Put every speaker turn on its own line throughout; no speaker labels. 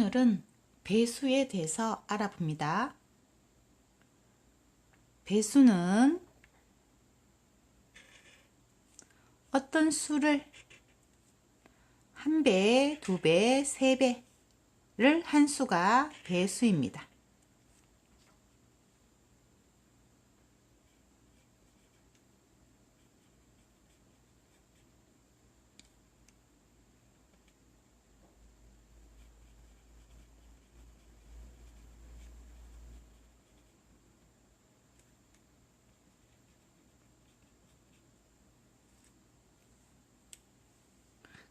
오늘은 배수에 대해서 알아봅니다. 배수는 어떤 수를 한 배, 두 배, 세 배를 한 수가 배수입니다.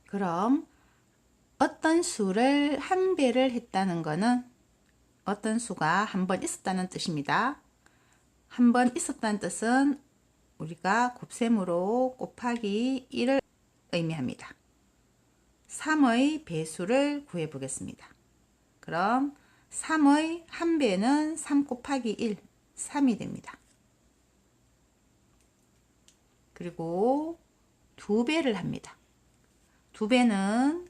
그럼 어떤 수를 한 배를 했다는 것은 어떤 수가 한 번 있었다는 뜻입니다. 한 번 있었다는 뜻은 우리가 곱셈으로 곱하기 1을 의미합니다. 3의 배수를 구해 보겠습니다. 그럼 3의 한 배는 3 곱하기 1, 3이 됩니다. 그리고 두 배를 합니다. 두 배는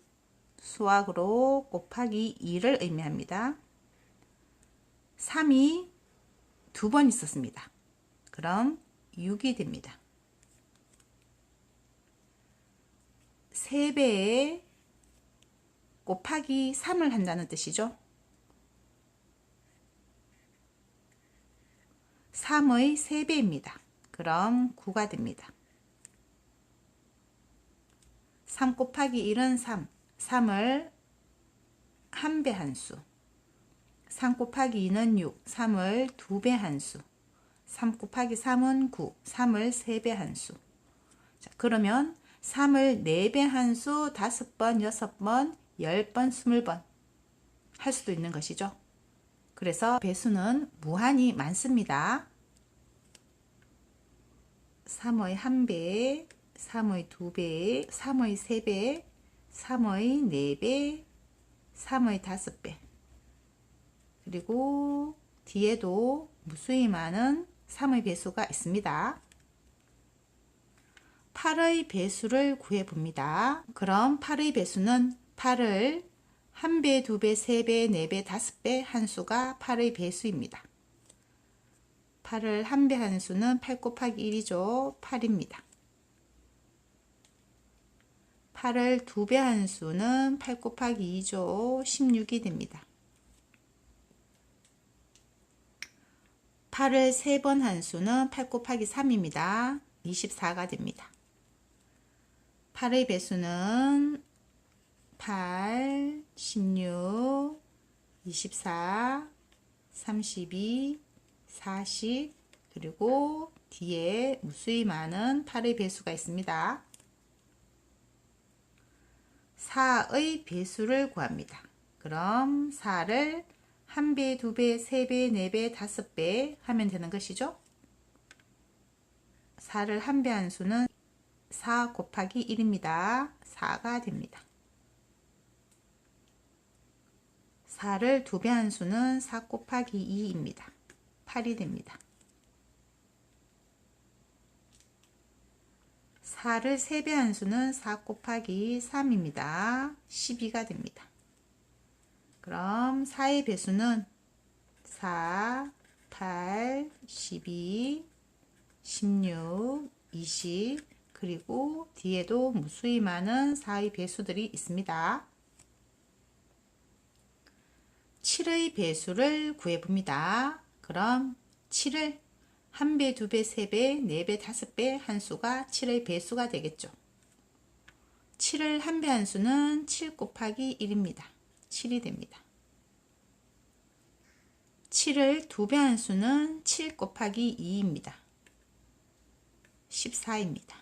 수학으로 곱하기 2를 의미합니다. 3이 두 번 있었습니다. 그럼 6이 됩니다. 3배에 곱하기 3을 한다는 뜻이죠. 3의 3배입니다. 그럼 9가 됩니다. 3 곱하기 1은 3, 3을 한 배 한 수. 3 곱하기 2는 6, 3을 두 배 한 수. 3 곱하기 3은 9, 3을 세 배 한 수. 자, 그러면 3을 4배 한 수 5번, 6번, 10번, 20번 할 수도 있는 것이죠. 그래서 배수는 무한히 많습니다. 3의 1배, 3의 2배, 3의 3배, 3의 4배, 3의 5배. 그리고 뒤에도 무수히 많은 3의 배수가 있습니다. 8의 배수를 구해 봅니다. 그럼 8의 배수는 8을 1배, 2배, 3배, 4배, 5배 한 수가 8의 배수입니다. 8을 한 배 한 수는 8 곱하기 1이죠. 8입니다. 8을 두 배 한 수는 8 곱하기 2죠. 16이 됩니다. 8을 세 번 한 수는 8 곱하기 3입니다. 24가 됩니다. 8의 배수는 8, 16, 24, 32, 40, 그리고 뒤에 무수히 많은 8의 배수가 있습니다. 4의 배수를 구합니다. 그럼 4를 1배, 2배, 3배, 4배, 5배 하면 되는 것이죠. 4를 한 배 한 수는 4 곱하기 1입니다. 4가 됩니다. 4를 두 배 한 수는 4 곱하기 2입니다. 8이 됩니다. 4를 세 배 한 수는 4 곱하기 3입니다. 12가 됩니다. 그럼 4의 배수는 4, 8, 12, 16, 20, 그리고 뒤에도 무수히 많은 4의 배수들이 있습니다. 7의 배수를 구해봅니다. 그럼 7을 1배, 2배, 3배, 4배, 5배 한 수가 7의 배수가 되겠죠. 7을 한 배 한 수는 7 곱하기 1입니다. 7이 됩니다. 7을 두 배 한 수는 7 곱하기 2입니다. 14입니다.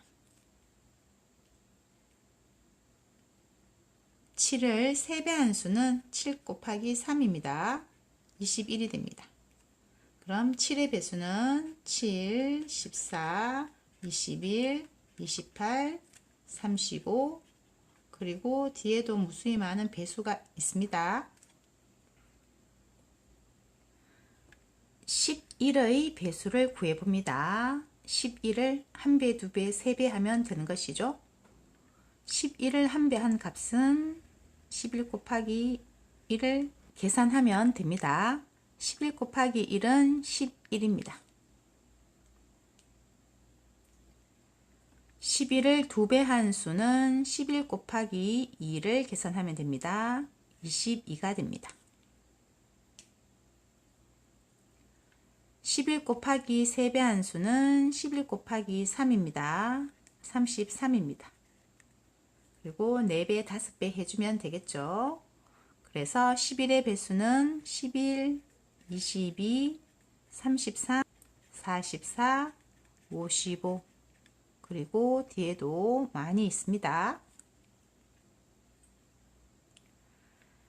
7을 세 배 한 수는 7 곱하기 3입니다. 21이 됩니다. 그럼 7의 배수는 7, 14, 21, 28, 35, 그리고 뒤에도 무수히 많은 배수가 있습니다. 11의 배수를 구해봅니다. 11을 1배, 2배, 3배 하면 되는 것이죠. 11을 한 배 한 값은 11 곱하기 11을 계산하면 됩니다. 11 곱하기 1은 11입니다. 11을 2배 한 수는 11 곱하기 2를 계산하면 됩니다. 22가 됩니다. 11 곱하기 3배 한 수는 11 곱하기 3입니다. 33입니다. 그리고 4배, 5배 해주면 되겠죠. 그래서 11의 배수는 11, 22, 33, 44, 55 그리고 뒤에도 많이 있습니다.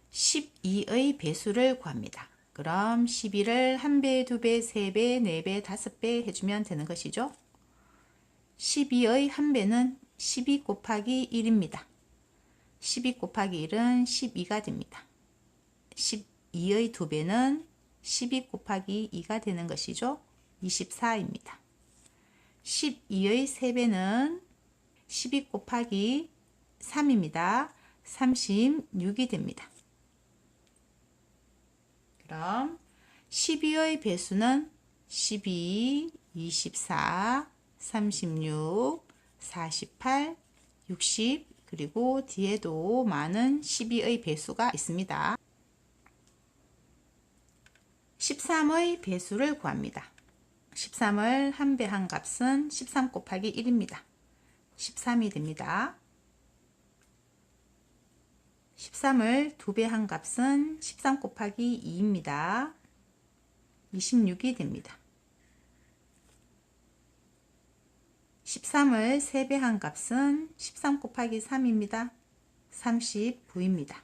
12의 배수를 구합니다. 그럼 12를 1배, 2배, 3배, 4배, 5배 해주면 되는 것이죠. 12의 1배는 12 곱하기 1입니다. 12 곱하기 1은 12가 됩니다. 12의 2배는 12 곱하기 2가 되는 것이죠. 24입니다. 12의 3배는 12 곱하기 3입니다. 36이 됩니다. 그럼 12의 배수는 12, 24, 36, 48, 60 그리고 뒤에도 많은 12의 배수가 있습니다. 13의 배수를 구합니다. 13을 1배 한 값은 13 곱하기 1입니다. 13이 됩니다. 13을 2배 한 값은 13 곱하기 2입니다. 26이 됩니다. 13을 3배 한 값은 13 곱하기 3입니다. 39입니다.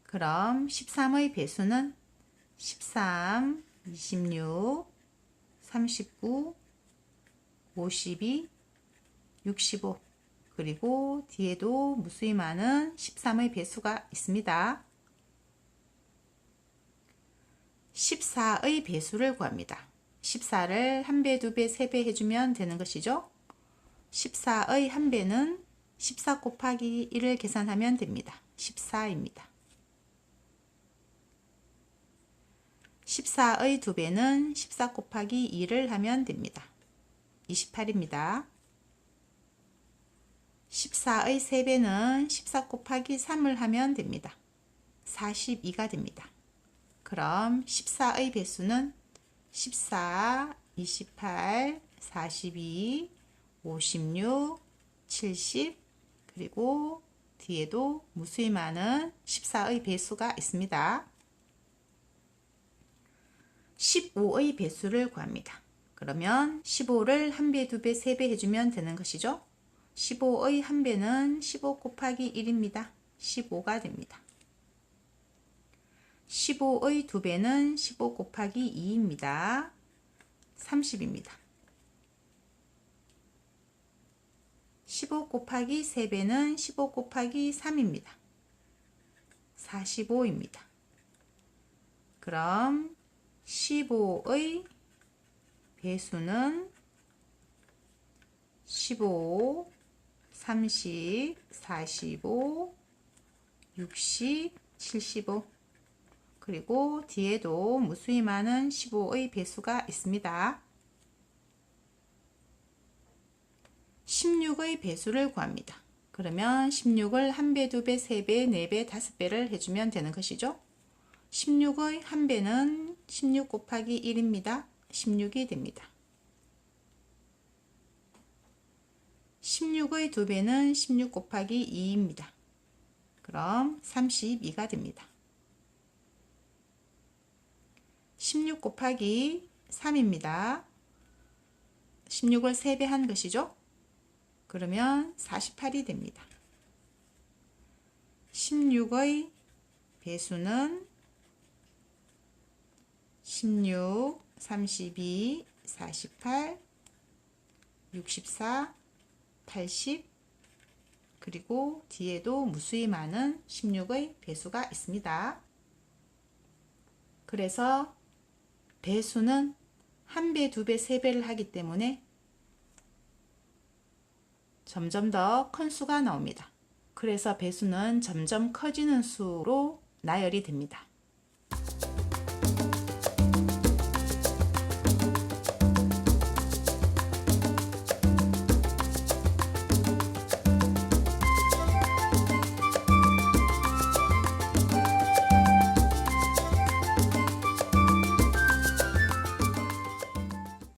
그럼 13의 배수는 13, 26, 39, 52, 65 그리고 뒤에도 무수히 많은 13의 배수가 있습니다. 14의 배수를 구합니다. 14를 1배, 2배, 3배 해주면 되는 것이죠. 14의 1배는 14 곱하기 1을 계산하면 됩니다. 14입니다. 14의 2배는 14 곱하기 2를 하면 됩니다. 28입니다. 14의 3배는 14 곱하기 3을 하면 됩니다. 42가 됩니다. 그럼 14의 배수는 14, 28, 42, 56, 70 그리고 뒤에도 무수히 많은 14의 배수가 있습니다. 15의 배수를 구합니다. 그러면 15를 1배, 2배, 3배 해주면 되는 것이죠. 15의 1배는 15 곱하기 1입니다. 15가 됩니다. 15의 2배는 15 곱하기 2입니다. 30입니다. 15 곱하기 3배는 15 곱하기 3입니다. 45입니다. 그럼 15의 배수는 15, 30, 45, 60, 75 그리고 뒤에도 무수히 많은 15의 배수가 있습니다. 16의 배수를 구합니다. 그러면 16을 1배, 2배, 3배, 4배, 5배를 해주면 되는 것이죠. 16의 1배는 16 곱하기 1입니다. 16이 됩니다. 16의 2배는 16 곱하기 2입니다. 그럼 32가 됩니다. 16 곱하기 3입니다. 16을 3배 한 것이죠. 그러면 48이 됩니다. 16의 배수는 16, 32, 48, 64, 80 그리고 뒤에도 무수히 많은 16의 배수가 있습니다. 그래서 배수는 1배, 2배, 3배를 하기 때문에 점점 더 큰 수가 나옵니다. 그래서 배수는 점점 커지는 수로 나열이 됩니다.